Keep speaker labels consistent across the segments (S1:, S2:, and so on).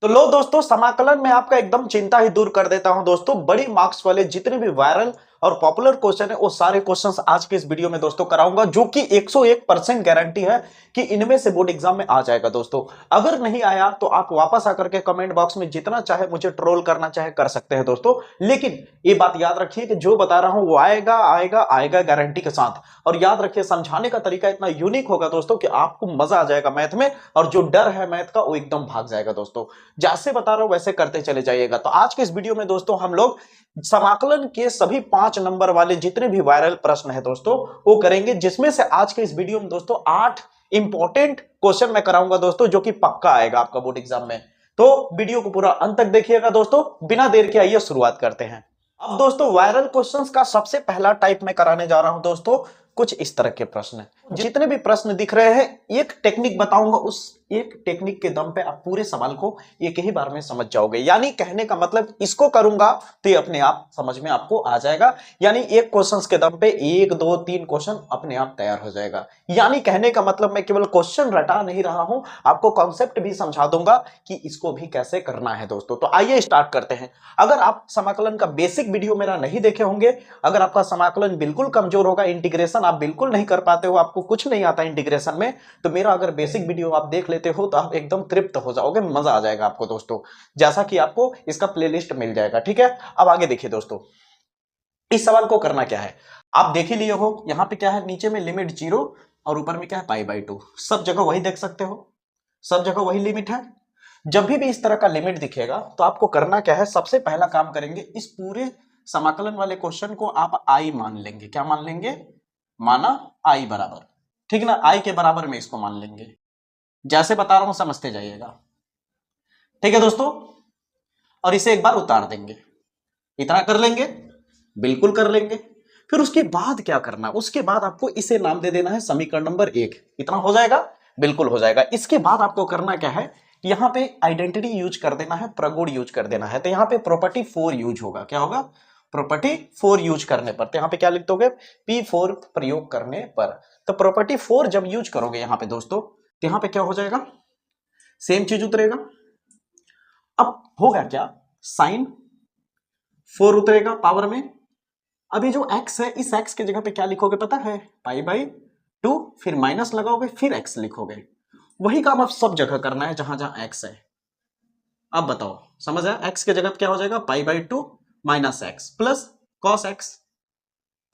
S1: तो लो दोस्तों, समाकलन में आपका एकदम चिंता ही दूर कर देता हूं दोस्तों। बड़ी मार्क्स वाले जितने भी वायरल और पॉपुलर क्वेश्चन है वो सारे क्वेश्चंस आज के इस वीडियो में दोस्तों कराऊंगा, जो कि 101% गारंटी है कि इनमें से बोर्ड एग्जाम में आ जाएगा दोस्तों। अगर नहीं आया तो आप वापस आकर के कमेंट बॉक्स में जितना चाहे मुझे ट्रोल करना चाहे कर सकते हैं दोस्तों, लेकिन ये बात याद रखिए कि जो बता रहा हूं वो आएगा आएगा आएगा गारंटी के साथ। और याद रखिए, समझाने का तरीका इतना यूनिक होगा दोस्तों कि आपको मजा आ जाएगा मैथ में, और जो डर है मैथ का वो एकदम भाग जाएगा दोस्तों। जैसे बता रहा हूं वैसे करते चले जाइएगा। तो आज के इस वीडियो में दोस्तों हम लोग समाकलन के सभी 5 नंबर वाले जितने भी वायरल प्रश्न है दोस्तों वो करेंगे, जिसमें से आज के इस वीडियो में दोस्तों 8 इंपॉर्टेंट क्वेश्चन मैं कराऊंगा दोस्तों, जो कि पक्का आएगा आपका बोर्ड एग्जाम में। तो वीडियो को पूरा अंत तक देखिएगा दोस्तों। बिना देर के आइए शुरुआत करते हैं। अब दोस्तों वायरल क्वेश्चंस का सबसे पहला टाइप मैं कराने जा रहा हूं दोस्तों। कुछ इस तरह के प्रश्न है, जितने भी प्रश्न दिख रहे हैं एक टेक्निक बताऊंगा, उस एक टेक्निक के दम पे आप पूरे सवाल को एक ही बार में समझ जाओगे। यानी कहने का मतलब, इसको करूंगा तो ये अपने आप समझ में आपको आ जाएगा। यानी एक क्वेश्चन के दम पे 1 2 3 क्वेश्चन अपने आप तैयार हो जाएगा। यानी कहने का मतलब मैं केवल क्वेश्चन रटा नहीं रहा हूं, आपको कॉन्सेप्ट भी समझा दूंगा कि इसको भी कैसे करना है दोस्तों। तो आइए स्टार्ट करते हैं। अगर आप समाकलन का बेसिक वीडियो मेरा नहीं देखे होंगे, अगर आपका समाकलन बिल्कुल कमजोर होगा, इंटीग्रेशन आप बिल्कुल नहीं कर पाते हो, आपको कुछ नहीं आता इंटीग्रेशन में, तो मेरा अगर बेसिक वीडियो आप देख लेते हो तो आप एकदम तृप्त हो जाओगे, मजा आ जाएगा आपको दोस्तों, जैसा कि आपको इसका प्लेलिस्ट मिल जाएगा। ठीक है, अब आगे देखिए दोस्तों, इस सवाल को करना क्या है आप देख ही लिए हो। यहां पे क्या है, नीचे में लिमिट 0 और ऊपर में क्या है π/2। सब जगह वही देख सकते हो, सब जगह वही लिमिट है। जब भी इस तरह का लिमिट दिखेगा तो आपको करना क्या है, सबसे पहला काम करेंगे, इस पूरे समाकलन वाले क्वेश्चन को आप आई मान लेंगे। क्या मान लेंगे? माना आई बराबर, ठीक ना, आई के बराबर में इसको मान लेंगे। जैसे बता रहा हूं समझते जाइएगा, ठीक है दोस्तों। और इसे एक बार उतार देंगे, इतना कर लेंगे, बिल्कुल कर लेंगे। फिर उसके बाद क्या करना, उसके बाद आपको इसे नाम दे देना है समीकरण नंबर 1। इतना हो जाएगा, बिल्कुल हो जाएगा। इसके बाद आपको करना क्या है, यहां पे आइडेंटिटी यूज कर देना है, प्रगुण यूज कर देना है। तो यहां पे प्रॉपर्टी 4 यूज होगा। क्या होगा? प्रॉपर्टी 4 यूज करने पर। तो यहां पे क्या लिख दोगे? P4 प्रयोग करने पर। तो प्रॉपर्टी 4 जब यूज करोगे यहां पे दोस्तों, तो यहां पे क्या हो जाएगा, सेम चीज उतरेगा। अब होगा क्या, साइन 4 उतरेगा पावर में। अभी जो x है, इस x की जगह पे क्या लिखोगे पता है? π/2, फिर माइनस लगाओगे, फिर x लिखोगे। वही काम अब सब जगह करना है जहां जहां x है। अब बताओ, समझ आया? x की जगह पे क्या हो जाएगा, π/2 minus x plus cos x,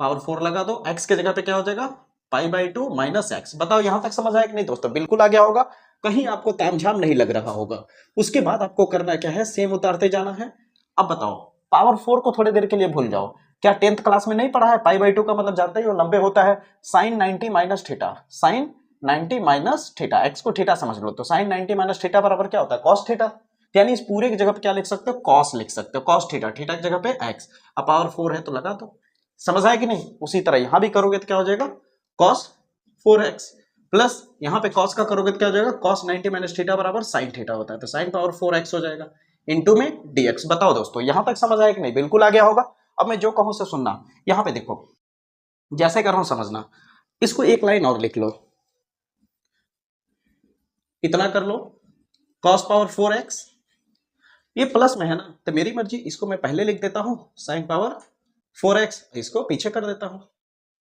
S1: power 4 लगा दो। x की जगह पे क्या हो जाएगा, π/2 माइनस x। बताओ यहां तक समझ आया कि नहीं दोस्तों? बिल्कुल आ गया होगा, कहीं आपको तामझाम नहीं लग रहा होगा। उसके बाद आपको करना क्या है, सेम उतारते जाना है। अब बताओ, पावर 4 को थोड़ी देर के लिए भूल जाओ। क्या 10th क्लास में नहीं पढ़ा है? π/2 का मतलब जानते ही हो, 90 होता है। Sine 90 minus theta, sine 90 minus theta, x को थीटा समझ लो। तो साइन 90 माइनस थीटा बराबर क्या होता है, कॉस थीटा। यानी इस पूरे की जगह पे क्या लिख सकते हो, कॉस लिख सकते हो, कॉस थीटा। थीटा की जगह पे एक्स, अब पावर 4 है तो लगा दो। समझ आया कि नहीं? उसी तरह यहां भी करोगे तो क्या हो जाएगा, cos 4x प्लस यहां पे cos का करोगे तो क्या हो जाएगा, cos 90 माइनस थीटा बराबर sin थीटा होता है। तो sin पावर 4x हो जाएगा इनटू में dx। बताओ दोस्तों यहां तक समझ आया कि नहीं? बिल्कुल आ गया होगा। अब मैं जो कहूं से सुनना, यहां पे देखो, जैसे कर रहा हूं समझना। इसको एक लाइन और लिख लो, इतना कर लो, cos पावर 4x, ये प्लस में है ना, तो मेरी मर्जी, इसको मैं पहले लिख देता हूं sin पावर 4x, इसको पीछे कर देता हूं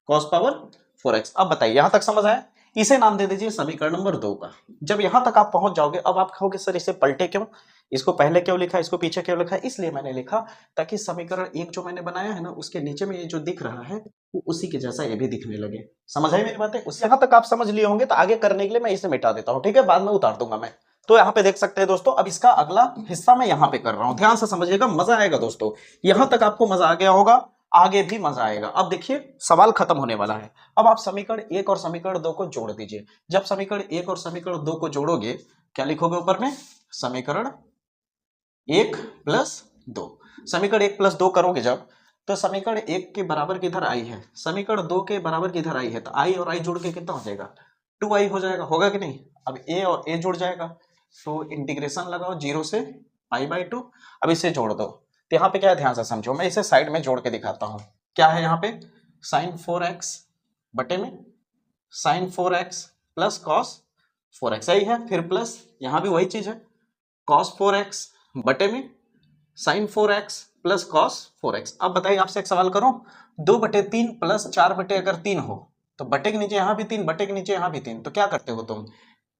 S1: cos पावर 4x। अब बताइए यहां तक समझ आया? इसे नाम दे दीजिए समीकरण नंबर 2 का। जब यहां तक आप पहुंच जाओगे, अब आप कहोगे सर इसे पलटे क्यों, इसको पहले क्यों लिखा, इसको पीछे क्यों लिखा? इसलिए मैंने लिखा ताकि समीकरण 1 जो मैंने बनाया है ना, उसके नीचे में ये जो दिख रहा है वो उसी के जैसा ये भी दिखने लगे। समझ आई मेरी बातें? उस यहां तक आप समझ लिए होंगे, तो आगे करने के लिए मैं इसे मिटा देता हूं, ठीक है, बाद में उतार दूंगा मैं। तो यहाँ पे देख सकते हैं दोस्तों, अब इसका अगला हिस्सा मैं यहाँ पे कर रहा हूं, ध्यान से समझिएगा, मजा आएगा दोस्तों। यहां तक आपको मजा आ गया होगा, आगे भी मजा आएगा। अब देखिए सवाल खत्म होने वाला है। अब आप समीकरण 1 और समीकरण 2 को जोड़ दीजिए। जब समीकरण 1 और समीकरण 2 को जोड़ोगे, क्या लिखोगे ऊपर में, समीकरण 1 प्लस 2। समीकरण 1 प्लस 2 करोगे जब, तो समीकरण 1 के बराबर किधर आई है, समीकरण 2 के बराबर किधर आई है, तो आई और आई जोड़ के कितना हो जाएगा, 2i हो जाएगा। होगा कि नहीं? अब a और a जुड़ जाएगा, तो इंटीग्रेशन लगाओ 0 से π/2। अब इसे जोड़ दो, तो यहाँ पे क्या है, ध्यान से समझो, मैं इसे साइड में जोड़ के दिखाता हूँ। क्या है यहाँ पे, साइन 4x बटे में sign 4x plus cos 4x, सही है। फिर प्लस यहाँ भी वही चीज है, cos 4x बटे में sin 4x plus cos 4x। अब बताइए आपसे एक सवाल करूं, 2/3 प्लस 4 अगर 3 हो तो बटे के नीचे यहां भी 3, बटे के नीचे यहां भी 3, तो क्या करते हो तुम,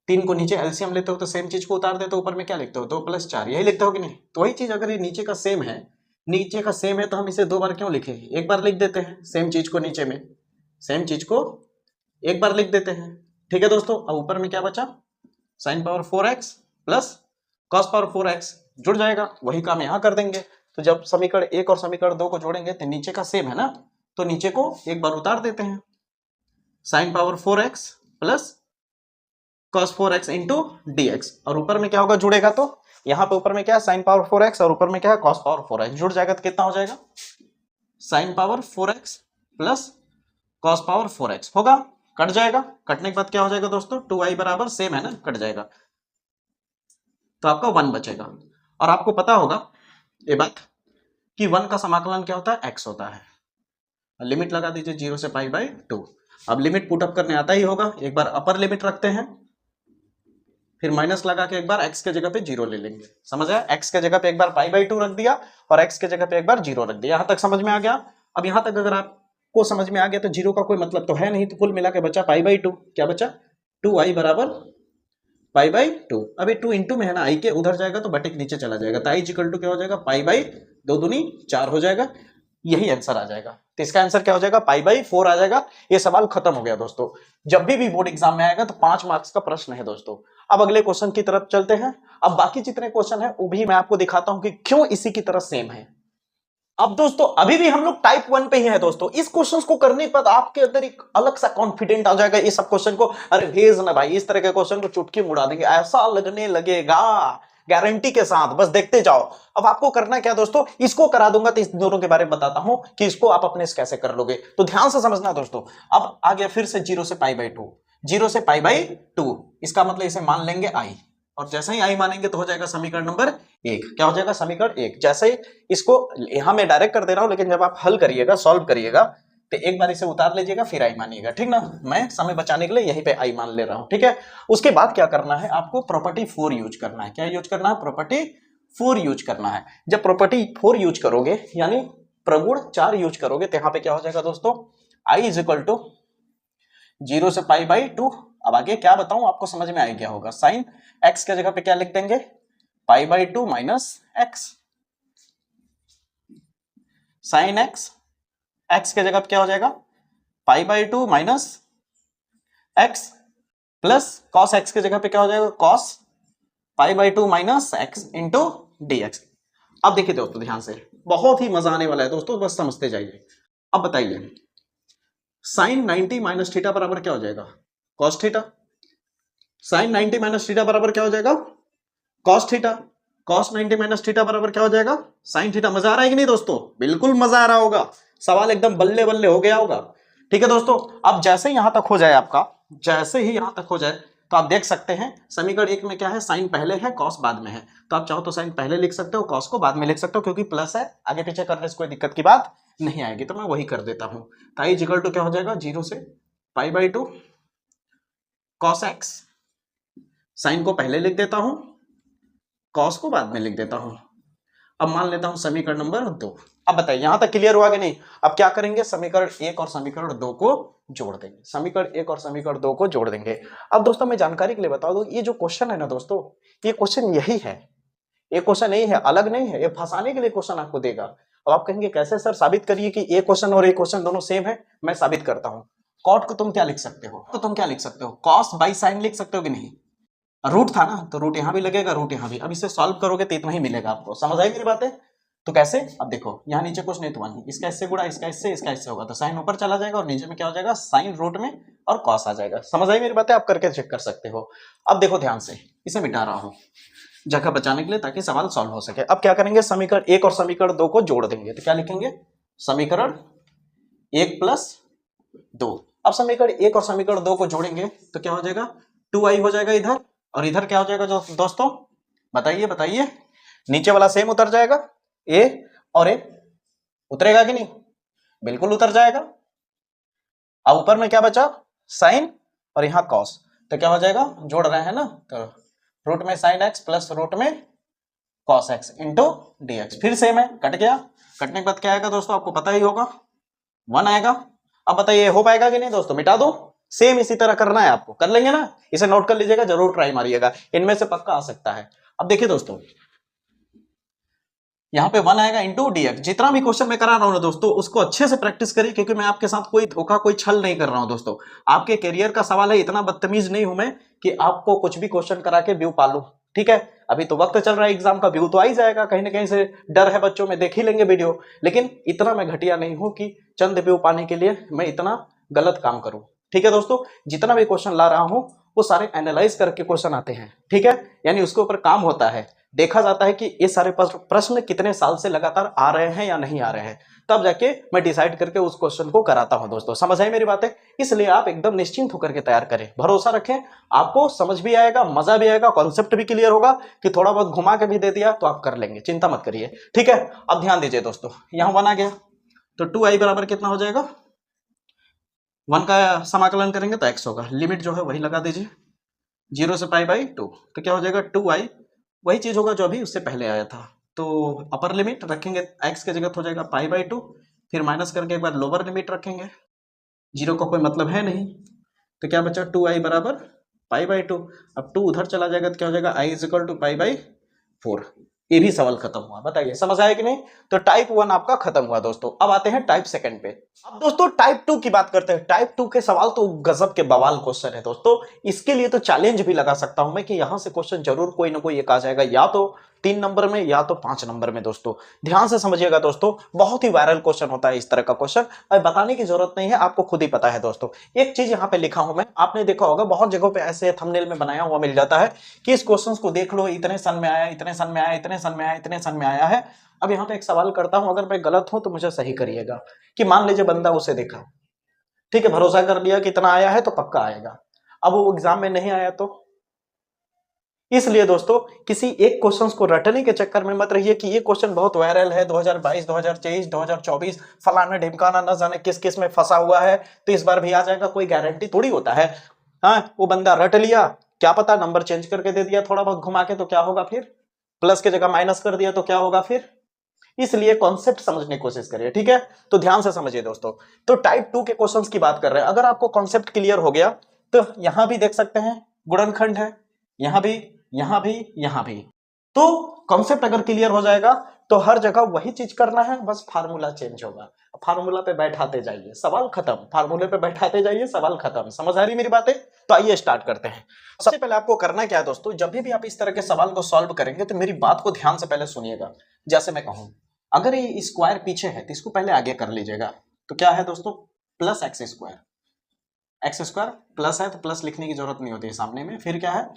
S1: 3 को नीचे एलसीएम लेते हो तो सेम चीज को उतार देते हो, ऊपर में क्या लिखते हो 2 + 4, यही लिखते हो कि नहीं। तो वही चीज अगर ये नीचे का सेम है, नीचे का सेम है तो हम इसे 2 बार क्यों लिखे, एक बार लिख देते हैं सेम चीज को, नीचे में सेम चीज को एक बार लिख देते हैं। ठीक है दोस्तों, अब ऊपर में क्या बचा, sin power 4x plus cos power 4x जुड़ जाएगा, वही काम यहां कर देंगे। तो जब समीकरण 1 और समीकरण 2 को जोड़ेंगे तो नीचे का सेम है ना, तो नीचे को एक बार उतार देते हैं, sin power 4x plus cos 4x into dx, और ऊपर में क्या होगा जुड़ेगा, तो यहां पे ऊपर में क्या है sin पावर 4x और ऊपर में क्या है cos पावर 4x, जुड़ जाएगा तो कितना हो जाएगा, sin power 4x plus cos power 4x होगा, कट जाएगा, कटने के बाद क्या हो जाएगा दोस्तों, 2i बराबर सेम है ना, कट जाएगा तो आपका 1 बचेगा। और आपको पता होगा ये बात कि 1 का समाकलन क्या होता है, x होता है। लिमिट लगा दीजिए 0 से π/2। अब लिमिट पुट अप करने आता ही होगा, एक बार अपर लिमिट रखते हैं, फिर माइनस लगा के एक बार x के जगह पे 0 ले लेंगे, समझ आया, x के जगह पे एक बार π/2 रख दिया और x के जगह पे एक बार 0 रख दिया, यहां तक समझ में आ गया। अब यहां तक अगर आपको समझ में आ गया तो 0 का कोई मतलब तो है नहीं, तो कुल मिला के बचा π/2, क्या बचा 2i बराबर π/2। अभी 2 इंटू में है ना, i के उधर जाएगा तो बटे के नीचे चला जाएगा, तो i इक्वल टू क्या हो जाएगा, π/2 दूनी 4 हो जाएगा, यही आंसर आ जाएगा। तो इसका आंसर क्या हो जाएगा, π/4 आ जाएगा। ये सवाल खत्म हो गया दोस्तों। जब भी बोर्ड एग्जाम में आएगा तो 5 मार्क्स का प्रश्न है दोस्तों। अब अगले क्वेश्चन की तरफ चलते हैं। अब बाकी जितने क्वेश्चन है वो भी मैं आपको दिखाता हूं कि क्यों इसी की तरह सेम है। अब दोस्तों अभी भी हम लोग टाइप 1 पे ही है दोस्तों। इस क्वेश्चन को करने पर आपके अंदर एक अलग सा कॉन्फिडेंट आ जाएगा। ये सब क्वेश्चन को अरे भेज ना भाई, इस तरह के क्वेश्चन को चुटकी मुड़ा देंगे, ऐसा लगने लगेगा गारंटी के साथ, बस देखते जाओ। अब आपको करना क्या दोस्तों, इसको करा दूंगा तो इस दोनों के बारे में बताता हूं कि इसको आप अपने से कैसे कर लोगे, तो ध्यान से समझना दोस्तों। अब आ गया फिर से 0 से π/2, 0 से π/2, इसका मतलब इसे मान लेंगे i, और जैसे ही i मानेंगे तो हो जाएगा समीकरण नंबर 1। क्या हो जाएगा, समीकरण 1। जैसे ही इसको यहां मैं डायरेक्ट कर दे रहा हूं, लेकिन जब आप हल करिएगा, सॉल्व करिएगा, तो एक बार इसे उतार लीजिएगा फिर i मानिएगा, ठीक ना। मैं समय बचाने के लिए यहीं पे i मान ले रहा हूं, ठीक है। उसके बाद क्या करना है, आपको प्रॉपर्टी 4 यूज करना है। क्या यूज करना है, प्रॉपर्टी 4 यूज करना है। जब प्रॉपर्टी 4 यूज करोगे, यानी प्रगुण 4 यूज करोगे, तो यहां पे क्या हो जाएगा दोस्तों, i इज इक्वल टू 0 से π/2। अब आगे क्या बताऊं, आपको समझ में आ गया होगा। साइन x के जगह पे क्या लिख देंगे, π/2 माइनस x, साइन x के जगह पे क्या हो जाएगा, π/2 minus x, plus cos x के जगह पे क्या हो जाएगा, cos π/2 minus x into dx। अब देखिए दोस्तों ध्यान से, बहुत ही मजा आने वाला है दोस्तों, बस समझते जाइए। अब बताइए साइन 90 माइनस थीटा बराबर क्या हो जाएगा, cos theta. Sine 90 minus theta बराबर क्या हो जाएगा, cos theta. cos 90 minus theta बराबर क्या हो जाएगा, साइन थीटा। मजा आ रहा है कि नहीं दोस्तों, बिल्कुल मजा आ रहा होगा, सवाल एकदम बल्ले बल्ले हो गया होगा। ठीक है दोस्तों, अब जैसे यहां तक हो जाए आपका, जैसे ही यहां तक हो जाए तो आप देख सकते हैं समीकरण 1 में क्या है, साइन पहले है cos बाद में है, तो आप चाहो तो साइन पहले लिख सकते हो, cos को बाद में लिख सकते हो, क्योंकि प्लस है, आगे पीछे करने से कोई दिक्कत की बात नहीं आएगी, तो मैं वही कर देता हूं। तो i इक्वल टू क्या हो जाएगा, 0 से π/2 cos x, साइन को पहले लिख देता हूं, cos को बाद में लिख देता हूं। अब मान लेता हूं समीकरण नंबर 2। अब बताइए यहां तक क्लियर हुआ कि नहीं। अब क्या करेंगे, समीकरण 1 और समीकरण 2 को जोड़ देंगे, समीकरण 1 और समीकरण 2 को जोड़ देंगे। अब दोस्तों मैं जानकारी के लिए बता दूं, ये जो क्वेश्चन है ना दोस्तों, ये क्वेश्चन यही है, ये क्वेश्चन नहीं है, अलग नहीं है, ये फंसाने के लिए क्वेश्चन आपको देगा। अब आप कहेंगे कैसे सर, साबित करिए कि ये क्वेश्चन और ये क्वेश्चन दोनों सेम है। मैं साबित करता हूं। कॉट को तुम क्या लिख सकते हो, तो तुम क्या लिख सकते हो, कॉस बाई साइन लिख सकते हो कि नहीं। रूट था ना, तो रूट यहां भी लगेगा, रूट यहां भी। अब इसे सॉल्व करोगे तो इतना ही मिलेगा आपको, समझ आई मेरी बातें। तो कैसे, अब देखो यहाँ नीचे कुछ नहीं तो वन, इसका इससे गुणा, इसका इससे होगा, तो साइन ऊपर चला जाएगा और नीचे में क्या हो जाएगा, साइन रूट में और कॉस आ जाएगा। समझ आई मेरी बातें, आप करके चेक कर सकते हो। अब देखो ध्यान से, इसे मिटा रहा हूं जगह बचाने के लिए, ताकि सवाल सॉल्व हो सके। अब क्या करेंगे, समीकरण 1 और समीकरण 2 को जोड़ देंगे, तो क्या लिखेंगे, समीकरण 1 + 2। अब समीकरण 1 और समीकरण 2 को जोड़ेंगे तो क्या हो जाएगा, 2i हो जाएगा इधर, और इधर क्या हो जाएगा दोस्तों, बताइए बताइए। नीचे वाला सेम उतर जाएगा, a और a उतरेगा कि नहीं, बिल्कुल उतर जाएगा। अब ऊपर में क्या बचा, साइन और यहां कॉस, तो क्या हो जाएगा, जोड़ रहे हैं ना, तो रूट में साइन x प्लस रूट में cos x इंटू dx। फिर सेम है, कट गया, कटने के बाद क्या आएगा दोस्तों, आपको पता ही होगा 1 आएगा। अब बताइए हो पाएगा कि नहीं दोस्तों, मिटा दो। सेम इसी तरह करना है आपको, कर लेंगे ना, इसे नोट कर लीजिएगा, जरूर ट्राई मारिएगा, इनमें से पक्का आ सकता है। अब देखिए दोस्तों, यहाँ पे 1 आएगा इंटू dx। जितना भी क्वेश्चन मैं करा रहा हूं ना दोस्तों, उसको अच्छे से प्रैक्टिस करिए, क्योंकि मैं आपके साथ कोई धोखा कोई छल नहीं कर रहा हूं दोस्तों। आपके करियर का सवाल है, इतना बदतमीज नहीं हूं मैं कि आपको कुछ भी क्वेश्चन करा के व्यू पालू। ठीक है, अभी तो वक्त चल रहा है एग्जाम का, व्यू तो आ ही जाएगा, कहीं ना कहीं से डर है बच्चों में, देख ही लेंगे वीडियो। लेकिन इतना मैं घटिया नहीं हूं कि चंद व्यू पाने के लिए मैं इतना गलत काम करूं। ठीक है दोस्तों, जितना भी क्वेश्चन ला रहा हूं वो सारे एनालाइज करके क्वेश्चन आते हैं। ठीक है, यानी उसके ऊपर काम होता है, देखा जाता है कि ये सारे प्रश्न कितने साल से लगातार आ रहे हैं या नहीं आ रहे हैं, तब जाके मैं डिसाइड करके उस क्वेश्चन को कराता हूं दोस्तों। समझ आई मेरी बातें? इसलिए आप एकदम निश्चिंत होकर के तैयार करें, भरोसा रखें, आपको समझ भी आएगा, मजा भी आएगा, कॉन्सेप्ट भी क्लियर होगा। कि थोड़ा बहुत घुमा के भी दे दिया तो आप कर लेंगे, चिंता मत करिए। ठीक है, अब ध्यान दीजिए दोस्तों, यहां 1 आ गया तो 2i बराबर कितना हो जाएगा, 1 का समाकलन करेंगे तो x होगा, लिमिट जो है वही लगा दीजिए 0 से π/2, तो क्या हो जाएगा 2i, वही चीज होगा जो अभी उससे पहले आया था। तो अपर लिमिट रखेंगे x की जगह हो जाएगा π/2, फिर माइनस करके एक बार लोअर लिमिट रखेंगे, 0 का कोई मतलब है नहीं, तो क्या बचा 2i बराबर π/2। अब 2 उधर चला जाएगा तो क्या हो जाएगा i इज इक्वल टू π/4। ये भी सवाल खत्म हुआ, बताइए समझ आया कि नहीं? तो टाइप 1 आपका खत्म हुआ दोस्तों। अब आते हैं टाइप सेकंड पे। अब दोस्तों टाइप 2 की बात करते हैं। टाइप 2 के सवाल तो गजब के बवाल क्वेश्चन है दोस्तों। इसके लिए तो चैलेंज भी लगा सकता हूं मैं कि यहां से क्वेश्चन जरूर कोई ना कोई एक आ जाएगा, या तो 3 नंबर में या तो 5 नंबर में दोस्तों। ध्यान से समझिएगा दोस्तों, बहुत ही वायरल क्वेश्चन होता है इस तरह का क्वेश्चन, अब बताने की जरूरत नहीं है, आपको खुद ही पता है दोस्तों। एक चीज यहाँ पे लिखा हूं मैं, आपने देखा होगा बहुत जगहों पे ऐसे थंबनेल में बनाया हुआ मिल जाता है कि इस क्वेश्चन को देख लो, इतने सन में आया, इतने सन में आया, इतने सन में आया, इतने सन में आया है। अब यहाँ पे एक सवाल करता हूं, अगर मैं गलत हूं तो मुझे सही करिएगा। कि मान लीजिए बंदा उसे देखा, ठीक है, भरोसा कर लिया कि इतना आया है तो पक्का आएगा, अब वो एग्जाम में नहीं आया तो। इसलिए दोस्तों किसी एक क्वेश्चन को रटने के चक्कर में मत रहिए कि ये क्वेश्चन बहुत वायरल है, 2022, 2023, 2024 फलाना ढिमकाना न जाने किस किस में फंसा हुआ है, तो इस बार भी आ जाएगा, कोई गारंटी थोड़ी होता है। हाँ, वो बंदा रट लिया, क्या पता नंबर चेंज करके दे दिया थोड़ा बहुत घुमा के, तो क्या होगा फिर? प्लस की जगह माइनस कर दिया तो क्या होगा फिर? इसलिए कॉन्सेप्ट समझने की कोशिश करिए। ठीक है, तो ध्यान से समझिए दोस्तों। तो टाइप 2 के क्वेश्चंस की बात कर रहे हैं, अगर आपको कॉन्सेप्ट क्लियर हो गया तो यहां भी देख सकते हैं गुणनखंड है, यहां भी, यहां भी, यहां भी। तो कॉन्सेप्ट अगर क्लियर हो जाएगा तो हर जगह वही चीज करना है, बस फार्मूला चेंज होगा। फार्मूला पे बैठाते जाइए, सवाल खत्म, फार्मूले पे बैठाते जाइए, सवाल खत्म। समझ आ रही मेरी बातें? तो आइए स्टार्ट करते हैं। सबसे पहले आपको करना क्या है दोस्तों, जब भी आप इस तरह के सवाल को सॉल्व करेंगे तो मेरी बात को ध्यान से पहले सुनिएगा। जैसे मैं कहूं, अगर ये स्क्वायर पीछे है तो इसको पहले आगे कर लीजिएगा। तो क्या है दोस्तों, plus x square, x square plus है तो प्लस लिखने की जरूरत नहीं होती है सामने में। फिर क्या है,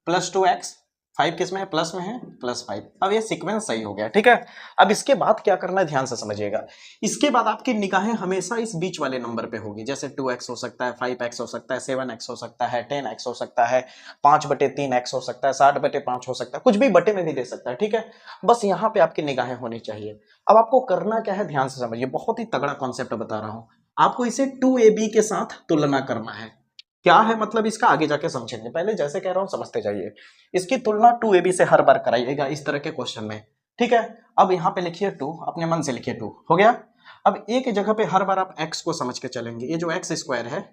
S1: प्लस 2x, 5 किस में है, प्लस में है, प्लस 5। अब ये सीक्वेंस सही हो गया। ठीक है, अब इसके बाद क्या करना है ध्यान से समझिएगा। इसके बाद आपकी निगाहें हमेशा इस बीच वाले नंबर पे होगी, जैसे 2x हो सकता है, 5x हो सकता है, 7x हो सकता है, 10x हो सकता है, 5/3x हो सकता है, 60/5 हो सकता है, कुछ भी बटे में भी दे सकता है। ठीक है, बस यहाँ पे आपकी निगाहें होनी चाहिए। अब आपको करना क्या है ध्यान से समझिए, बहुत ही तगड़ा कॉन्सेप्ट बता रहा हूं आपको। इसे 2ab के साथ तुलना करना है। क्या है मतलब इसका, आगे जाके समझेंगे, पहले जैसे कह रहा हूं समझते जाइए। इसकी तुलना 2ab से हर बार कराइएगा इस तरह के क्वेश्चन में। ठीक है, अब यहाँ पे लिखिए 2, अपने मन से लिखिए 2, हो गया। अब ए की जगह पे हर बार आप x को समझ के चलेंगे, ये जो x स्क्वायर है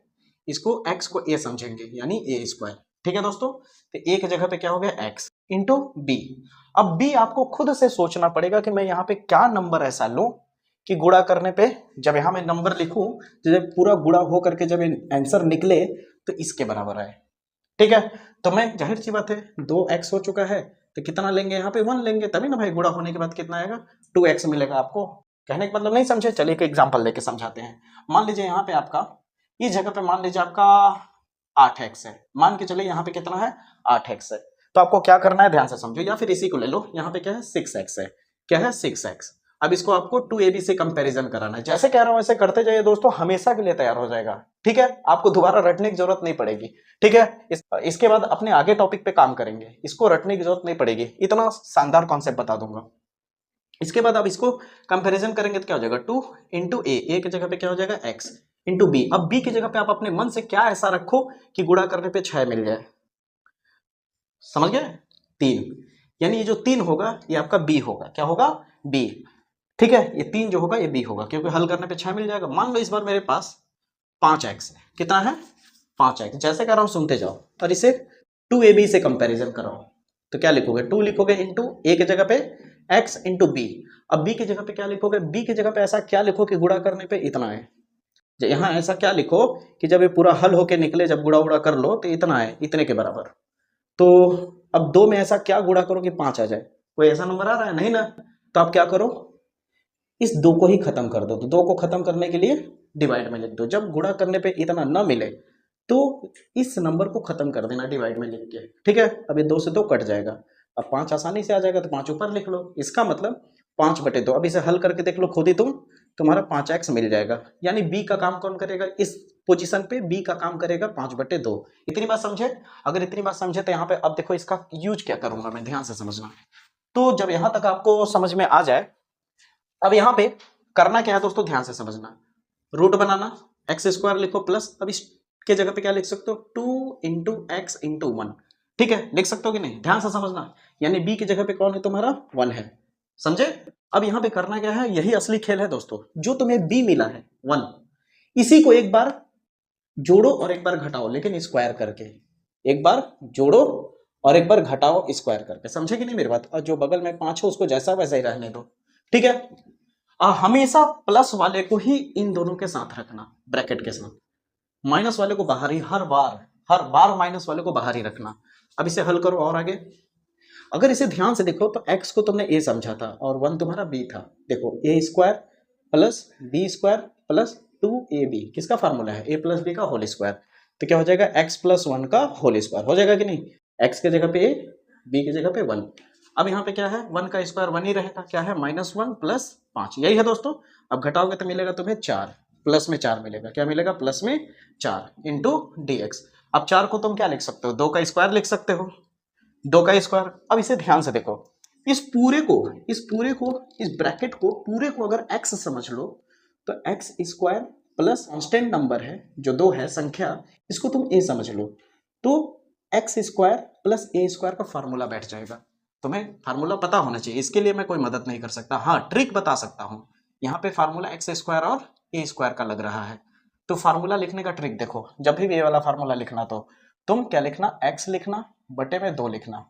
S1: इसको x को a समझेंगे, यानी a स्क्वायर। ठीक है दोस्तों, तो a की जगह पे क्या हो गया x इंटू b। अब b आपको खुद से सोचना पड़ेगा कि मैं यहाँ पे क्या नंबर ऐसा लूं कि गुणा करने पे जब यहां मैं नंबर लिखूं तो जब पूरा गुणा हो करके जब आंसर निकले तो इसके बराबर आए। ठीक है, तो मैं जाहिर सी बात है 2x हो चुका है तो कितना लेंगे, यहाँ पे 1 लेंगे, तभी ना भाई गुणा होने के बाद कितना आएगा, 2x मिलेगा आपको। कहने का मतलब नहीं समझे, चलिए एक एग्जांपल लेके समझाते हैं। मान लीजिए यहाँ पे आपका इस जगह पे मान लीजिए आपका 8x है, मान के चलिए यहाँ पे कितना है 8x है। तो आपको क्या करना है ध्यान से समझो, या फिर इसी को ले लो, यहाँ पे क्या है 6x है, क्या है 6x। अब इसको आपको 2ab से कंपैरिजन कराना है, जैसे कह रहा हूं ऐसे करते जाइए दोस्तों, हमेशा के लिए तैयार हो जाएगा। ठीक है, आपको दोबारा रटने की जरूरत नहीं पड़ेगी। ठीक है, इसके बाद अपने आगे टॉपिक पे काम करेंगे, इसको रटने की जरूरत नहीं पड़ेगी, इतना शानदार कॉन्सेप्ट बता दूंगा। इसके बाद आप इसको कंपैरिजन करेंगे तो क्या हो जाएगा 2 इंटू ए की जगह पे क्या हो जाएगा x इंटू बी। अब b की जगह पे आप अपने मन से क्या ऐसा रखो कि गुणा करने पे 6 मिल जाए, समझ गए, 3। यानी ये जो 3 होगा ये आपका बी होगा, क्या होगा, बी। ठीक है, ये 3 जो होगा ये बी होगा, क्योंकि हल करने पे 6 मिल जाएगा। मान लो इस बार मेरे पास 5x है, कितना है 5x, जैसे कह रहा हूं सुनते जाओ, और इसे 2ab से कंपैरिजन कराओ। तो क्या लिखोगे, 2 लिखोगे इंटू a की जगह पे x इंटू बी। अब b की जगह पे क्या लिखोगे, b की जगह पे ऐसा क्या लिखो कि गुणा करने पे इतना है। यहां ऐसा क्या लिखो कि जब ये पूरा हल होके निकले, जब गुणा उड़ा कर लो तो इतना है, इतने के बराबर। तो अब 2 में ऐसा क्या गुणा करो कि 5 आ जाए, कोई ऐसा नंबर आ रहा है नहीं ना। तो आप क्या करो, इस 2 को ही खत्म कर दो। तो 2 को खत्म करने के लिए डिवाइड में लिख दो, जब गुणा करने पे इतना ना मिले तो इस नंबर को खत्म कर देना डिवाइड में लिख के। ठीक है, अब ये 2 से 2 कट जाएगा, अब 5 आसानी से आ जाएगा, तो 5 ऊपर लिख लो। इसका मतलब 5/2। अब इसे हल करके देख लो खुद ही तुम, तुम्हारा 5x मिल जाएगा। यानी बी का काम कौन करेगा, इस पोजीशन पे बी का काम करेगा 5/2। इतनी बात समझे। अगर इतनी बात समझे तो यहाँ पे अब देखो इसका यूज क्या करूंगा मैं, ध्यान से समझना। तो जब यहां तक आपको समझ में आ जाए, अब यहां पे करना क्या है दोस्तों, ध्यान से समझना। रूट बनाना, एक्स स्क्वायर लिखो प्लस, अब इसके जगह पे क्या लिख सकते हो, 2 इंटू एक्स इंटू 1। ठीक है, लिख सकते हो कि नहीं, ध्यान से समझना। यानी बी की जगह पे कौन है तुम्हारा, 1 है, समझे। अब यहां पे करना क्या है, यही असली खेल है दोस्तों। जो तुम्हें बी मिला है 1, इसी को एक बार जोड़ो और एक बार घटाओ, लेकिन स्क्वायर करके। एक बार जोड़ो और एक बार घटाओ स्क्वायर करके, समझे कि नहीं मेरी बात। और जो बगल में 5 है उसको जैसा वैसा ही रहने दो। ठीक है, हमेशा प्लस वाले को ही इन दोनों के साथ रखना, ब्रैकेट के साथ। माइनस वाले को बाहर ही, हर बार माइनस वाले को बाहर ही रखना। अब इसे हल करो और आगे। अगर इसे ध्यान से देखो तो x को तुमने a समझा था और 1 तुम्हारा b था। देखो a square plus b square plus 2ab किसका फार्मूला है, a प्लस b का होल स्क्वायर। तो क्या हो जाएगा, x प्लस 1 का होल स्क्वायर हो जाएगा कि नहीं। x के जगह पे a, b की जगह पे 1। अब यहाँ पे क्या है, 1 का स्क्वायर 1 ही रहेगा, क्या है -1 प्लस 5, यही है दोस्तों। अब घटाओगे तो मिलेगा तुम्हें 4, प्लस में 4 मिलेगा, क्या मिलेगा, प्लस में 4 इंटू dx। अब 4 को तुम क्या लिख सकते हो, 2 का स्क्वायर लिख सकते हो, 2 का स्क्वायर। अब इसे ध्यान से देखो, इस ब्रैकेट को पूरे को अगर x समझ लो तो x square plus constant number है जो 2 है संख्या, इसको तुम a समझ लो तो x square plus a square का फार्मूला बैठ जाएगा। तुम्हें फार्मूला पता होना चाहिए, इसके लिए मैं कोई मदद नहीं कर सकता, हाँ ट्रिक बता सकता हूं। यहाँ पे फार्मूला एक्स स्क्वायर और a स्क्वायर का लग रहा है, तो फार्मूला लिखने का ट्रिक देखो। जब भी ये वाला फार्मूला लिखना तो तुम क्या लिखना, x लिखना बटे में 2 लिखना।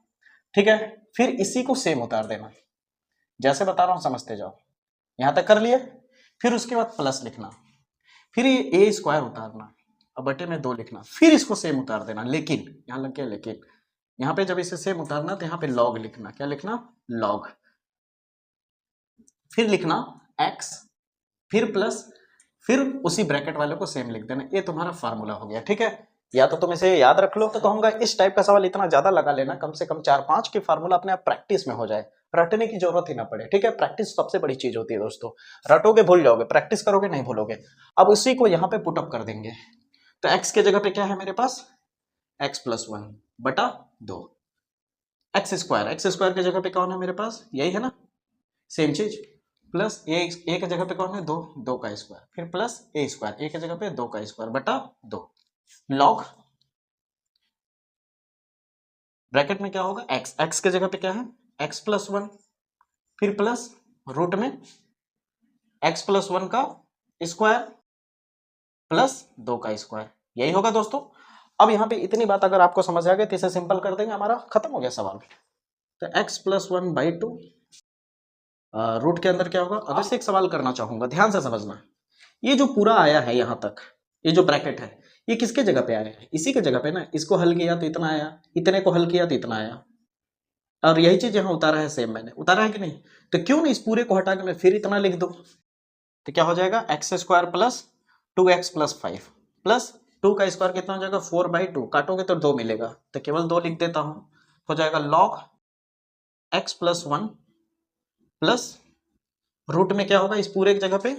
S1: ठीक है, फिर इसी को सेम उतार देना, जैसे बता रहा हूं समझते जाओ। यहां तक कर लिए, फिर उसके बाद प्लस लिखना, फिर ये a स्क्वायर उतारना और बटे में 2 लिखना, फिर इसको सेम उतार देना। लेकिन यहां लग गया लेकिन, यहां पे जब इसे सेम उतारना तो यहां पे लॉग लिखना, क्या लिखना, लॉग। फिर लिखना x, फिर प्लस, फिर उसी ब्रैकेट वाले को सेम लिख देना। ये तुम्हारा फार्मूला हो गया। ठीक है, या तो तुम इसे याद रख लो, तो कहूंगा इस टाइप का सवाल इतना ज्यादा लगा लेना, कम से कम 4-5 के फार्मूला अपने आप प्रैक्टिस में हो जाए, रटने की जरूरत ही ना पड़े। ठीक है, प्रैक्टिस सबसे बड़ी चीज होती है दोस्तों। रटोगे भूल जाओगे, प्रैक्टिस करोगे नहीं भूलोगे। अब उसी को यहाँ पे पुटअप कर देंगे। तो x के जगह पे क्या है मेरे पास, x प्लस 1 बटा 2, एक्स स्क्वायर के जगह पे कौन है मेरे पास, यही है ना, सेम चीज। प्लस ए की जगह पे कौन है, 2 का स्क्वायर, फिर प्लस a स्क्वायर, ए की जगह पे 2 का स्क्वायर बटा 2, लॉग ब्रैकेट में क्या होगा, x के जगह पे क्या है, x प्लस 1, फिर प्लस रूट में x प्लस 1 का स्क्वायर प्लस 2 का स्क्वायर, यही होगा दोस्तों। अब यहाँ पे इतनी बात अगर आपको समझ आ गई तो इसे सिंपल कर देंगे, हमारा खत्म हो गया सवाल। तो x प्लस 1/2 रूट के अंदर क्या होगा। अगर से एक सवाल करना चाहूंगा, ध्यान से समझना। ये जो पूरा आया है यहाँ तक, ये जो ब्रैकेट है, ये किसके जगह पे आया है, इसी के जगह पे ना। इसको हल किया तो इतना आया, इतने को हल किया तो इतना आया, और यही चीज यहाँ उतारा है, सेम मैंने उतारा है कि नहीं। तो क्यों नहीं इस पूरे को हटा के मैं फिर इतना लिख दूं। तो क्या हो जाएगा, x square plus 2x plus 5 plus 2 का स्क्वायर कितना हो जाएगा, 4/2, काटोगे तो 2 मिलेगा, तो केवल 2 लिख देता हूं। हो जाएगा log x plus 1 plus root में क्या होगा, इस पूरे की जगह पे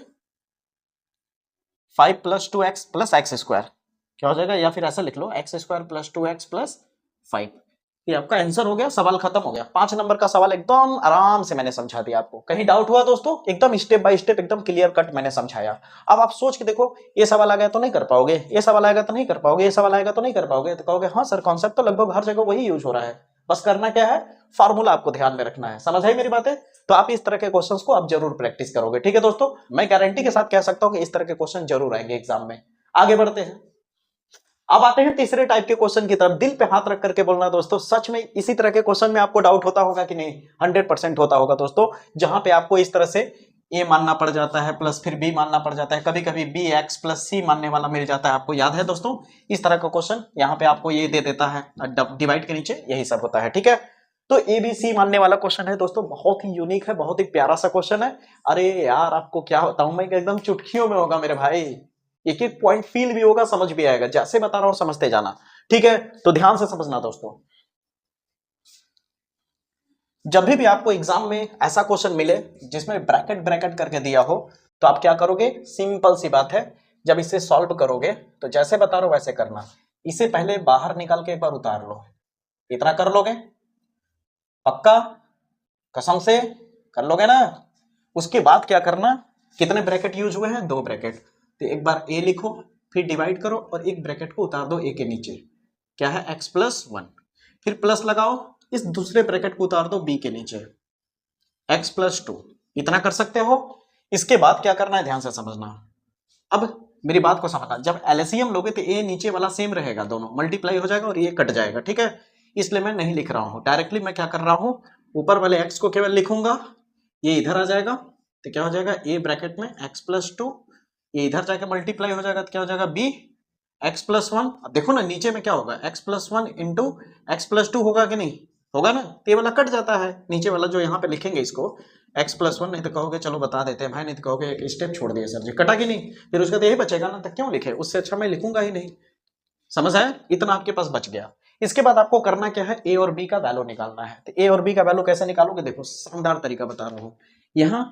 S1: 5 plus 2x plus x square, क्या हो जाएगा, या फिर ऐसा लिख लो X square plus 2x plus 5। ये आपका आंसर हो गया, सवाल खत्म हो गया। 5 नंबर का सवाल एकदम आराम से मैंने समझा दिया आपको। कहीं डाउट हुआ दोस्तों, एकदम स्टेप बाय स्टेप एकदम क्लियर कट मैंने समझाया। अब आप सोच के देखो, ये सवाल आ गया तो नहीं कर पाओगे, ये सवाल आएगा तो नहीं कर पाओगे, ये सवाल आएगा तो नहीं कर पाओगे। तो कहोगे हाँ सर, कॉन्सेप्ट तो लगभग हर जगह वही यूज हो रहा है। बस करना क्या है, फार्मूला आपको ध्यान में रखना है। समझ आई मेरी बातें? तो आप इस तरह के क्वेश्चंस को आप जरूर प्रैक्टिस करोगे। ठीक है दोस्तों, मैं गारंटी के साथ कह सकता हूं कि इस तरह के क्वेश्चन जरूर आएंगे एग्जाम में। आगे बढ़ते हैं, अब आते हैं तीसरे टाइप के क्वेश्चन की तरफ। दिल पे हाथ रख करके बोलना दोस्तों, सच में इसी तरह के क्वेश्चन में आपको डाउट होता होगा कि नहीं? 100% होता होगा दोस्तों, जहां पे आपको इस तरह से ए मानना पड़ जाता है प्लस फिर बी मानना पड़ जाता है, कभी कभी बी एक्स प्लस सी मानने वाला मिल जाता है। आपको याद है दोस्तों, इस तरह का क्वेश्चन यहाँ पे आपको ये दे देता है डिवाइड के नीचे, यही सब होता है। ठीक है, तो ए बी सी मानने वाला क्वेश्चन है दोस्तों, बहुत ही यूनिक है, बहुत ही प्यारा सा क्वेश्चन है। अरे यार आपको क्या बताऊं मैं, एकदम चुटकियों में होगा मेरे भाई, एक एक पॉइंट फील भी होगा, समझ भी आएगा, जैसे बता रहा हूं समझते जाना। ठीक है, तो ध्यान से समझना दोस्तों। जब भी आपको एग्जाम में ऐसा क्वेश्चन मिले जिसमें ब्रैकेट ब्रैकेट करके दिया हो, तो आप क्या करोगे? सिंपल सी बात है, जब इसे सॉल्व करोगे तो जैसे बता रहा हूं वैसे करना। इसे पहले बाहर निकाल के एक बार उतार लो, इतना कर लोगे? पक्का? कसम से कर लोगे ना? उसके बाद क्या करना, कितने ब्रैकेट यूज हुए हैं? 2 ब्रैकेट। तो एक बार ए लिखो, फिर डिवाइड करो और एक ब्रैकेट को उतार दो ए के नीचे, क्या है? x plus 1। फिर प्लस लगाओ, इस दूसरे ब्रैकेट को उतार दो बी के नीचे, x प्लस 2। इतना कर सकते हो। इसके बाद क्या करना है, ध्यान से समझना। अब मेरी बात को समझना, जब एलसीएम लोगे तो ए नीचे वाला सेम रहेगा, दोनों मल्टीप्लाई हो जाएगा और ये कट जाएगा। ठीक है, इसलिए मैं नहीं लिख रहा हूं डायरेक्टली। मैं क्या कर रहा हूं, ऊपर वाले x को केवल लिखूंगा, ये इधर आ जाएगा तो क्या हो जाएगा? ए ब्रैकेट में x प्लस 2, ये इधर जाके मल्टीप्लाई हो जाएगा तो क्या हो जाएगा? b x plus 1। अब देखो ना नीचे में क्या होगा, x plus 1 into x plus 2 होगा कि नहीं? होगा ना, तो ये वाला कट जाता है, नीचे वाला जो यहाँ पे लिखेंगे इसको x प्लस 1, नहीं तो कहोगे चलो बता देते हैं भाई, नहीं तो कहोगे एक स्टेप छोड़ दिए सर जी, कटा कि नहीं? फिर उसका तो यही बचेगा ना, तो क्यों लिखे, उससे अच्छा मैं लिखूंगा ही नहीं। समझ आया? इतना आपके पास बच गया। इसके बाद आपको करना क्या है, ए और बी का वैल्यू निकालना है। तो ए और बी का वैल्यू कैसे निकालोगे? देखो शानदार तरीका बता रहा हूं। यहाँ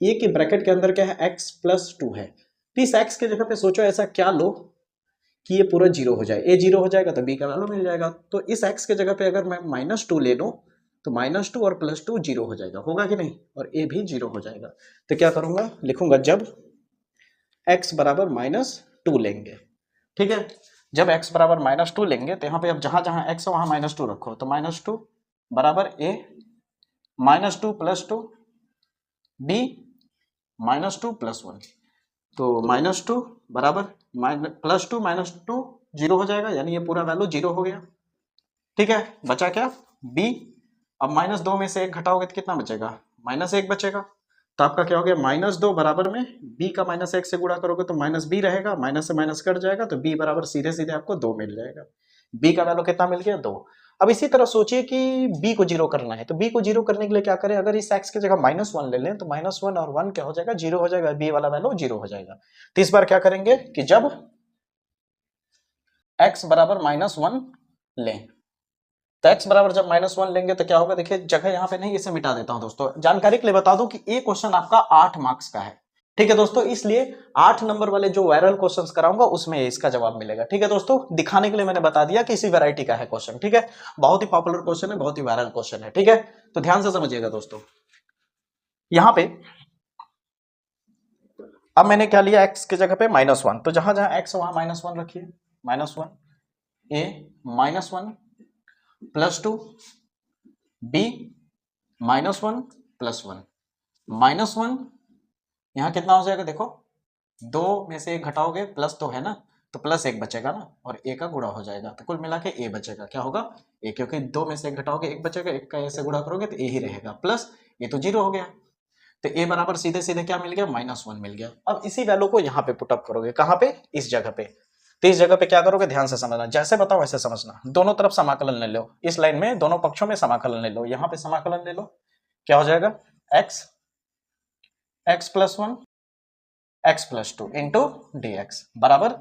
S1: ए के ब्रैकेट के अंदर क्या है? x प्लस 2 है, तो इस x के जगह पे सोचो ऐसा क्या लो कि ये पूरा 0 हो जाए। ए 0 हो जाएगा तो बी का वैल्यू मिल जाएगा। तो इस x के जगह पे अगर मैं -2 ले लूं तो -2 और +2 0 हो जाएगा, होगा कि नहीं? और ए भी 0 हो जाएगा। तो क्या करूंगा, लिखूंगा जब x बराबर -2 लेंगे। ठीक है, जब x बराबर -2 लेंगे तो यहाँ पे अब जहां जहां x है वहां -2 रखो, तो -2 बराबर a -2 + 2 b -2 + 1, तो -2 बराबर +2 -2 0 हो जाएगा, यानी ये पूरा वैल्यू 0 हो गया। ठीक है, बचा क्या? b। अब -2 में से 1 घटाओगे तो कितना बचेगा? -1 बचेगा। तो आपका क्या हो गया? -2 बराबर में b का -1 से गुणा करोगे तो -b रहेगा, माइनस से माइनस कट जाएगा, तो b बराबर सीधे सीधे आपको 2 मिल जाएगा। b का वैल्यू कितना मिल गया? 2। अब इसी तरह सोचिए कि b को 0 करना है, तो b को 0 करने के लिए क्या करें, अगर इस x की जगह -1 ले लें तो -1 और 1 क्या हो जाएगा? 0 हो जाएगा, b वाला वैल्यू 0 हो जाएगा। तो इस बार क्या करेंगे कि जब x बराबर -1 लें, तो x बराबर जब -1 लेंगे तो क्या होगा? देखिए जगह यहाँ पे नहीं, इसे मिटा देता हूं दोस्तों। जानकारी के लिए बता दूं कि ये क्वेश्चन आपका 8 मार्क्स का है। ठीक है दोस्तों, इसलिए 8 नंबर वाले जो वायरल क्वेश्चंस कराऊंगा उसमें इसका जवाब मिलेगा। ठीक है दोस्तों, दिखाने के लिए मैंने बता दिया कि इसी वैरायटी का है क्वेश्चन। ठीक है, बहुत ही पॉपुलर क्वेश्चन है, बहुत ही वायरल क्वेश्चन है। ठीक है, तो ध्यान से समझिएगा दोस्तों। यहां पे अब मैंने क्या लिया, x की जगह पे -1, तो जहां जहां x है वहां -1 रखिए, -1 a -1 +2 b -1 +1 -1, यहां कितना हो जाएगा? देखो 2 में से 1 घटाओगे, प्लस तो है ना, तो +1 बचेगा ना, और a का गुणा हो जाएगा, तो कुल मिला के a बचेगा। क्या होगा? a, क्योंकि 2 में से 1 घटाओगे 1 बचेगा, 1 का a से गुणा करोगे तो a ही रहेगा, प्लस ये तो 0 हो गया, तो a बराबर सीधे सीधे क्या मिल गया? -1 मिल गया। अब इसी वैल्यू को यहाँ पे पुटअप करोगे, कहाँ पे? इस जगह पे। तो इस जगह पे क्या करोगे? ध्यान से समझना, जैसे बताओ वैसे समझना। दोनों तरफ समाकलन ले लो, इस लाइन में दोनों पक्षों में समाकलन ले लो, यहाँ पे समाकलन ले लो, क्या हो जाएगा? x plus 1 x plus 2 into dx बराबर,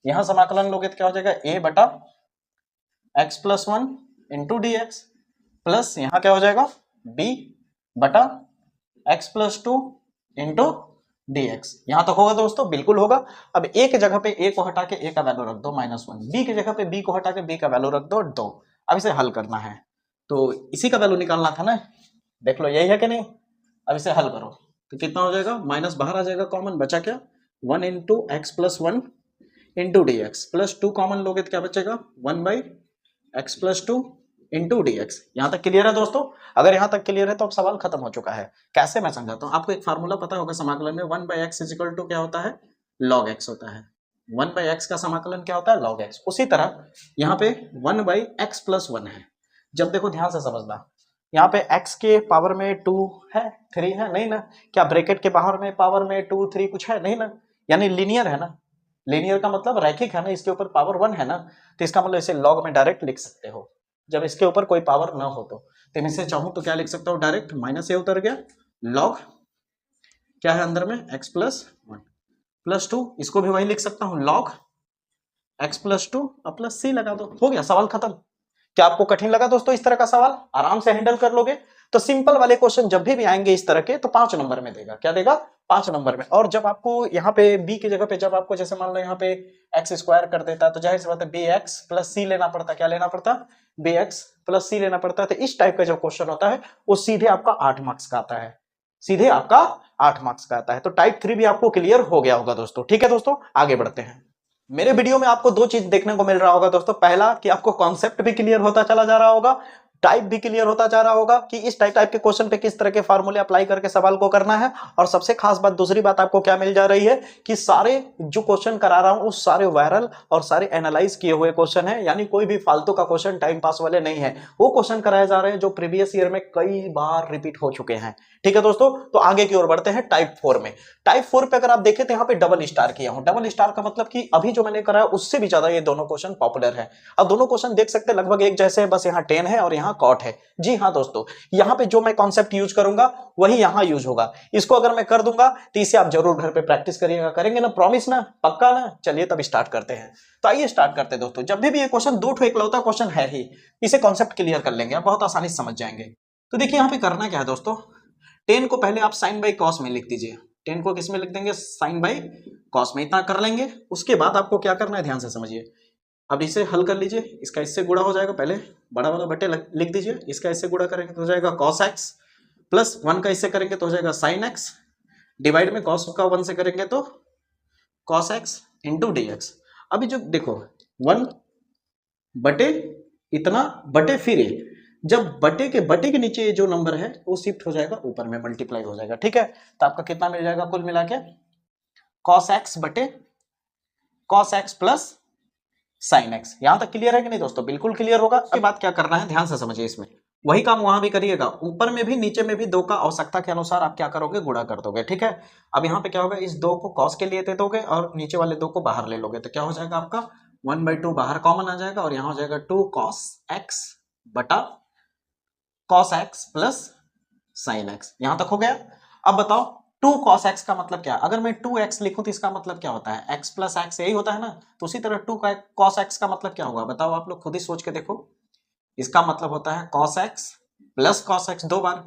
S1: यहां समाकलन लोगे तो क्या हो जाएगा? a बटा x plus 1 into dx plus यहां क्या हो जाएगा? b बटा x प्लस 2 इंटू dx। यहां तक होगा दोस्तों? बिल्कुल होगा। अब a की जगह पे a को हटा के a का वैल्यू रख दो -1, b की जगह पे b को हटा के b का वैल्यू रख दो 2। अब इसे हल करना है, तो इसी का वैल्यू निकालना था ना, देख लो यही है कि नहीं? अब इसे हल करो तो कितना हो जाएगा? माइनस बाहर आ जाएगा, कॉमन बचा क्या? 1 into x plus 1 into D x, plus 2 common लोगे तो क्या बचेगा? 1 by x plus 2 into D x. यहां तक क्लियर है दोस्तों? अगर यहां तक क्लियर है तो अब सवाल खत्म हो चुका है। कैसे, मैं समझाता हूं। आपको एक फार्मूला पता होगा समाकलन में, 1/x इज इक्वल टू क्या होता है, log x होता है। 1/x का समाकलन क्या होता है, log x। उसी तरह यहाँ पे 1/x प्लस 1 है। जब देखो ध्यान से समझना, यहाँ पे x के पावर में 2 है, 3 है, नहीं ना? क्या ब्रैकेट के बाहर में पावर में 2 3 कुछ है, नहीं ना? यानी लीनियर है ना। लीनियर का मतलब रैखिक है ना, इसके ऊपर पावर 1 है ना, तो इसका मतलब इसे log में डायरेक्ट लिख सकते हो जब इसके ऊपर कोई पावर ना हो। तो मैं इसे चाहूं तो क्या लिख सकता हूं, डायरेक्ट माइनस ए उतर गया, log क्या है अंदर में, x प्लस 1 प्लस 2, इसको भी वही लिख सकता हूं, log x प्लस 2 और प्लस c लगा दो, हो गया सवाल खत्म। क्या आपको कठिन लगा दोस्तों इस तरह का सवाल? आराम से हैंडल कर लोगे? तो सिंपल वाले क्वेश्चन जब भी आएंगे इस तरह के, तो 5 नंबर में देगा। क्या देगा? 5 नंबर में। और जब आपको यहाँ पे b की जगह पे, जब आपको जैसे मान लो यहाँ पे x स्क्वायर कर देता, तो जाहिर सी बात है bx प्लस c लेना पड़ता। क्या लेना पड़ता? bx प्लस c लेना पड़ता है। तो इस टाइप का जो क्वेश्चन होता है वो सीधे आपका 8 मार्क्स का आता है, सीधे आपका 8 मार्क्स का आता है। तो टाइप 3 भी आपको क्लियर हो गया होगा दोस्तों। ठीक है दोस्तों, आगे बढ़ते हैं। मेरे वीडियो में आपको दो चीज देखने को मिल रहा होगा दोस्तों। पहला कि आपको कॉन्सेप्ट भी क्लियर होता चला जा रहा होगा, टाइप भी क्लियर होता जा रहा होगा कि इस टाइप के क्वेश्चन पे किस तरह के फार्मूले अप्लाई करके सवाल को करना है। और सबसे खास बात, दूसरी बात आपको क्या मिल जा रही है कि सारे जो क्वेश्चन करा रहा हूं उस सारे वायरल और सारे एनालाइज किए हुए क्वेश्चन है, यानी कोई भी फालतू का क्वेश्चन टाइम पास वाले नहीं है। वो क्वेश्चन कराए जा रहे हैं जो प्रीवियस ईयर में कई बार रिपीट हो चुके हैं। ठीक है दोस्तों, तो आगे की ओर बढ़ते हैं टाइप 4 में। टाइप 4 पे अगर आप देखें तो यहाँ पे डबल स्टार किया हूं। डबल स्टार का मतलब कि अभी जो मैंने कराया उससे भी ज्यादा ये दोनों क्वेश्चन पॉपुलर है। अब दोनों क्वेश्चन देख सकते हैं लगभग एक जैसे हैं, बस यहाँ टेन है और यहाँ कॉट है। जी हाँ दोस्तों, यहाँ पे जो मैं कॉन्सेप्ट यूज करूंगा वही यहाँ यूज होगा। इसको अगर मैं कर दूंगा तो इसे आप जरूर घर पे प्रैक्टिस करिएगा। करेंगे ना? प्रॉमिस ना? पक्का ना? चलिए तब स्टार्ट करते हैं। तो आइए स्टार्ट करते हैं दोस्तों। जब भी ये क्वेश्चन दो ठो इकलौता क्वेश्चन है ही, इसे कॉन्सेप्ट क्लियर कर लेंगे, आप बहुत आसानी से समझ जाएंगे। तो देखिए यहाँ पे करना क्या है दोस्तों, 10 को पहले आप साइन बाई कॉस में लिख दीजिए। 10 को किस में लिख देंगे? साइन बाई कॉस में। इतना कर लेंगे। उसके बाद आपको क्या करना है, ध्यान से समझिए। अब इसे हल कर लीजिए। इसका इससे गुणा हो जाएगा, पहले बड़ा वाला बटे लिख दीजिए। इसका इससे गुणा करेंगे तो हो जाएगा कॉस एक्स, प्लस 1 का इससे करेंगे तो हो जाएगा साइन एक्स, डिवाइड में कॉस का 1 से करेंगे तो cos x into D x. अभी जो देखो 1 बटे इतना बटे फिर ये, जब बटे के नीचे जो नंबर है वो शिफ्ट हो जाएगा ऊपर में, मल्टीप्लाई हो जाएगा। ठीक है, तो आपका कितना मिल जाएगा कुल मिला के? कॉस एक्स बटे cos x plus sine x. यहां तक क्लियर है कि नहीं दोस्तों? बिल्कुल क्लियर होगा। इसके बाद क्या करना है, ध्यान से समझिए। इसमें वही काम वहां भी करिएगा, ऊपर में भी नीचे में भी दो का आवश्यकता के अनुसार आप क्या करोगे, गुणा कर दोगे। ठीक है, अब यहाँ पे क्या होगा, इस दो को कॉस के लिए दे दोगे और नीचे वाले दो को बाहर ले लोगे, तो क्या हो जाएगा आपका 1/2 बाहर कॉमन आ जाएगा और यहाँ हो जाएगा 2 कॉस एक्स बटा cos x plus sine x. यहां तक हो गया। अब बताओ 2 cos x का मतलब क्या है? अगर मैं 2x लिखूं तो इसका मतलब क्या होता है? x प्लस एक्स, यही होता है ना। तो उसी तरह 2 cos x का मतलब क्या होगा बताओ, आप लोग खुद ही सोच के देखो। इसका मतलब होता है cos x plus cos x 2 बार।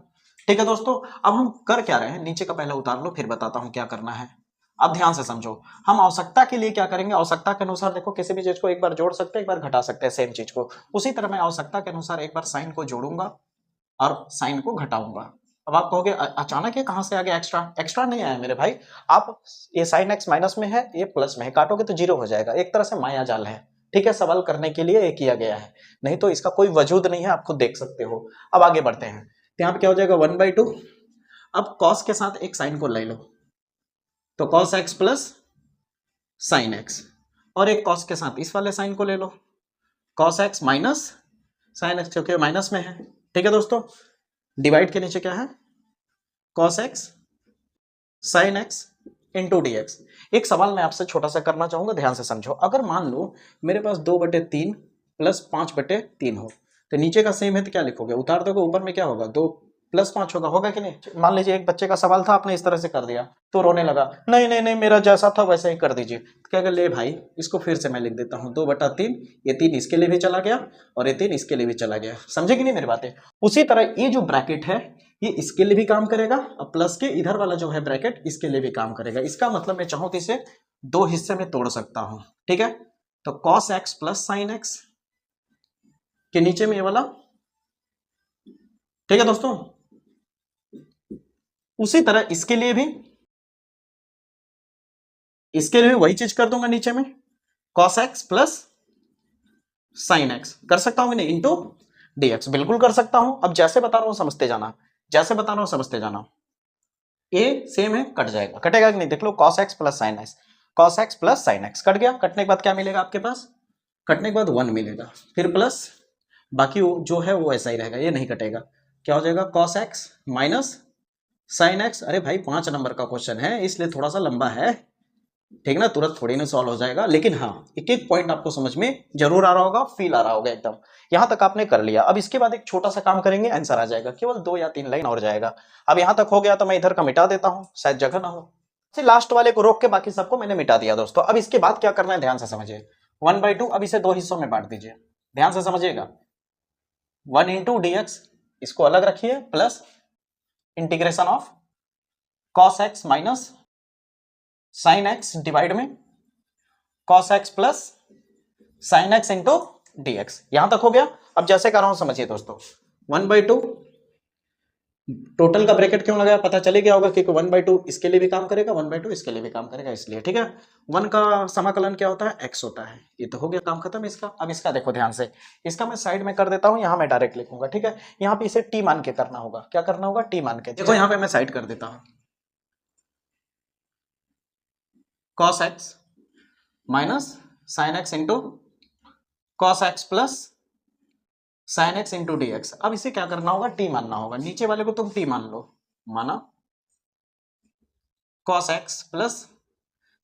S1: ठीक है दोस्तों, अब हम कर क्या रहे हैं, नीचे का पहले उतार लो फिर बताता हूं क्या करना है। अब ध्यान से समझो, हम आवश्यकता के लिए क्या करेंगे, आवश्यकता के अनुसार देखो किसी भी चीज को एक बार जोड़ सकते हैं, एक बार घटा सकते हैं सेम चीज को। उसी तरह मैं आवश्यकता के अनुसार एक बार साइन को जोड़ूंगा और साइन को घटाऊंगा। अब आप कहोगे अचानक ये कहां से आ गया एक्स्ट्रा? एक्स्ट्रा नहीं आया मेरे भाई। आप ये साइन एक्स माइनस में है, ये प्लस में है, काटोगे तो जीरो हो जाएगा। एक तरह से माया जाल है। ठीक है, सवाल करने के लिए ये किया गया है, नहीं तो इसका कोई वजूद नहीं है, आप खुद देख सकते हो। अब आगे बढ़ते हैं। तो यहाँ पे क्या हो जाएगा 1/2। अब कॉस के साथ एक साइन को ले लो तो cos x plus sine x, और एक कॉस के साथ इस वाले साइन को ले लो, cos X minus sine X, क्योंकि माइनस में है। ठीक है दोस्तों, डिवाइड के नीचे क्या है, cos x sin x into D x. एक सवाल मैं आपसे छोटा सा करना चाहूंगा, ध्यान से समझो। अगर मान लो मेरे पास 2/3 प्लस 5/3 हो, तो नीचे का सेम है तो क्या लिखोगे, उतार दोगे, ऊपर में क्या होगा 2 प्लस 5 होगा कि नहीं? मान लीजिए एक बच्चे का सवाल था, आपने इस तरह से कर दिया तो रोने लगा, नहीं नहीं नहीं मेरा जैसा था वैसे ही कर दीजिए। तो क्या ले भाई, इसको फिर से मैं लिख देता हूँ 2/3, ये 3 इसके लिए भी चला गया और ये 3 इसके लिए भी चला गया। समझे कि नहीं मेरी बातें? उसी तरह ये जो ब्रैकेट है ये इसके लिए भी काम करेगा और प्लस के इधर वाला जो है ब्रैकेट इसके लिए भी काम करेगा। इसका मतलब मैं चाहूं तो इसे दो हिस्से में तोड़ सकता हूं। ठीक है, तो cos x plus sine x के नीचे में ये वाला। ठीक है दोस्तों, उसी तरह इसके लिए भी वही चीज कर दूंगा, नीचे में cos x plus sine x कर सकता हूं कि नहीं, इंटू dx बिल्कुल कर सकता हूं। अब जैसे बता रहा हूं समझते जाना, जैसे बता रहा हूं समझते जाना। ए सेम है, कट जाएगा, कटेगा कि नहीं देख लो, cos x plus sine x, cos x plus sine x cut गया। कटने के बाद क्या मिलेगा आपके पास, कटने के बाद 1 मिलेगा, फिर प्लस, बाकी जो है वो ऐसा ही रहेगा, ये नहीं कटेगा। क्या हो जाएगा, cos x minus sine x. अरे भाई 5 नंबर का क्वेश्चन है इसलिए थोड़ा सा लंबा है, ठीक ना, तुरंत थोड़ी ना सॉल्व हो जाएगा, लेकिन हाँ एक एक पॉइंट आपको समझ में जरूर आ रहा होगा, फील आ रहा होगा एकदम। यहां तक आपने कर लिया। अब इसके बाद एक छोटा सा काम करेंगे, आंसर आ जाएगा, केवल 2 या 3 लाइन और जाएगा। अब यहां तक हो गया तो मैं इधर का मिटा देता हूं, शायद जगह ना हो, लास्ट वाले को रोक के बाकी सबको मैंने मिटा दिया दोस्तों। अब इसके बाद क्या करना है ध्यान से समझिए, 1/2। अब इसे 2 हिस्सों में बांट दीजिए, ध्यान से समझिएगा। 1 इंटू dx, इसको अलग रखिए, plus integration of cos x minus sine x divide में cos x plus sine x into dx। यहां तक हो गया। अब जैसे कर रहा हूं समझिए दोस्तों, 1/2 टोटल का ब्रैकेट क्यों लगाया, पता चले गया होगा, क्योंकि 1/2 इसके लिए भी काम करेगा, 1/2 इसके लिए भी काम करेगा, इसलिए ठीक है। 1 का समाकलन क्या होता है, x होता है। ये तो हो गया, काम खत्म इसका। अब इसका देखो ध्यान से, इसका मैं साइड में कर देता हूं, यहां मैं डायरेक्ट लिखूंगा, ठीक है। यहां पे इसे t मान के करना होगा, क्या करना होगा, t मान के। देखो यहां पे मैं साइड कर देता हूं, cos x minus sine x into cos x plus sine x into dx। अब इसे क्या करना होगा, t मानना होगा, नीचे वाले को तुम t मान लो, माना cos x plus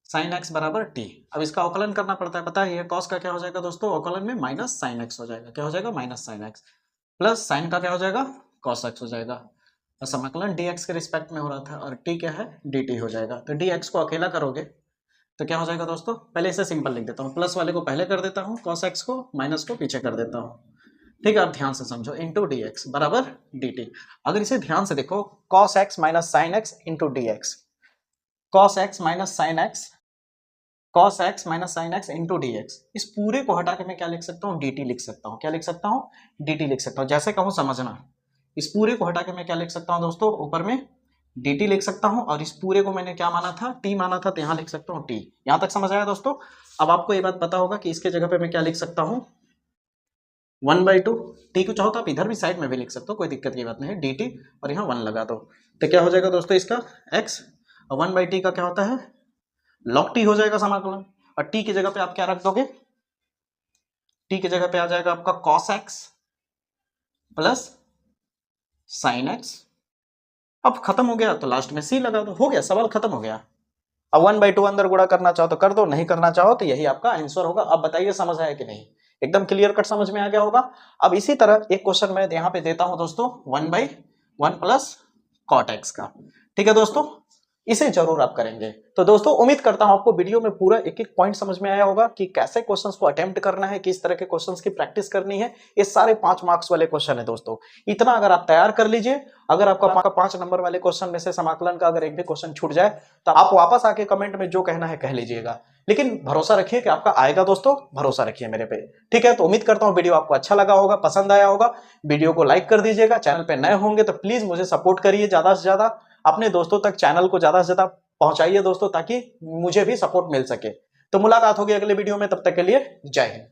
S1: sine x बराबर t। अब इसका अवकलन करना पड़ता है, पता है ये cos का क्या हो जाएगा दोस्तों, अवकलन में माइनस साइन एक्स हो जाएगा, क्या हो जाएगा, minus sine x, plus sign का क्या हो जाएगा, cos x हो जाएगा। और समाकलन dx के रिस्पेक्ट में हो रहा था, और t क्या है, dt हो जाएगा। तो dx को अकेला करोगे तो क्या हो जाएगा दोस्तों, पहले इसे सिंपल लिख देता हूँ, प्लस वाले को पहले कर देता हूँ, cos x को, माइनस को पीछे कर देता हूँ, ठीक है। अब ध्यान से समझो, इंटू dx बराबर dt। अगर इसे ध्यान से देखो, cos x minus sine x into dx, cos x minus sine x, cos x minus sine x into dx, इस पूरे को हटा के मैं क्या लिख सकता हूँ, dt लिख सकता हूँ, क्या लिख सकता हूँ, dt लिख सकता हूँ। जैसे कहूँ समझना, इस पूरे को हटा के मैं क्या लिख सकता हूँ दोस्तों, ऊपर में dt लिख सकता हूँ, और इस पूरे को मैंने क्या माना था, t माना था, तो यहाँ लिख सकता हूँ t। यहां तक समझ आया दोस्तों। अब आपको ये बात पता होगा कि इसके जगह पे मैं क्या लिख सकता हूँ, 1/2। t को चाहो तो आप इधर भी साइड में भी लिख सकते हो, कोई दिक्कत की बात नहीं है, dt, और यहाँ 1 लगा दो, तो क्या हो जाएगा दोस्तों इसका x, और 1/t का क्या होता है, log t हो जाएगा समाकलन। और t की जगह पे आप क्या रख दोगे, t की जगह पे आ जाएगा आपका cos x plus sine x. अब खत्म हो गया तो लास्ट में c लगा दो, हो गया, सवाल खत्म हो गया। अब 1/2 अंदर गुणा करना चाहो तो कर दो, नहीं करना चाहो तो यही आपका आंसर होगा। अब बताइए समझ आया कि नहीं, एकदम क्लियर कट समझ में आ गया होगा। अब इसी तरह एक क्वेश्चन मैं यहाँ पे देता हूं दोस्तों, 1/1 प्लस कॉट एक्स का, ठीक है दोस्तों, इसे जरूर आप करेंगे। तो दोस्तों उम्मीद करता हूं आपको वीडियो में पूरा एक एक पॉइंट समझ में आया होगा कि कैसे क्वेश्चंस को अटेम्प्ट करना है, किस तरह के क्वेश्चंस की प्रैक्टिस करनी है। ये सारे 5 मार्क्स वाले क्वेश्चन है दोस्तों, इतना अगर आप तैयार कर लीजिए, अगर आपका 5 नंबर वाले क्वेश्चन में से समाकलन का अगर एक भी क्वेश्चन छूट जाए तो आप वापस आके कमेंट में जो कहना है कह लीजिएगा, लेकिन भरोसा रखिए कि आपका आएगा दोस्तों, भरोसा रखिए मेरे पे, ठीक है। तो उम्मीद करता हूं वीडियो आपको अच्छा लगा होगा, पसंद आया होगा। वीडियो को लाइक कर दीजिएगा, चैनल पे नए होंगे तो प्लीज मुझे सपोर्ट करिए, ज्यादा से ज्यादा अपने दोस्तों तक चैनल को ज्यादा से ज्यादा पहुंचाइए दोस्तों, ताकि मुझे भी सपोर्ट मिल सके। तो मुलाकात होगी अगले वीडियो में, तब तक के लिए जय हिंद।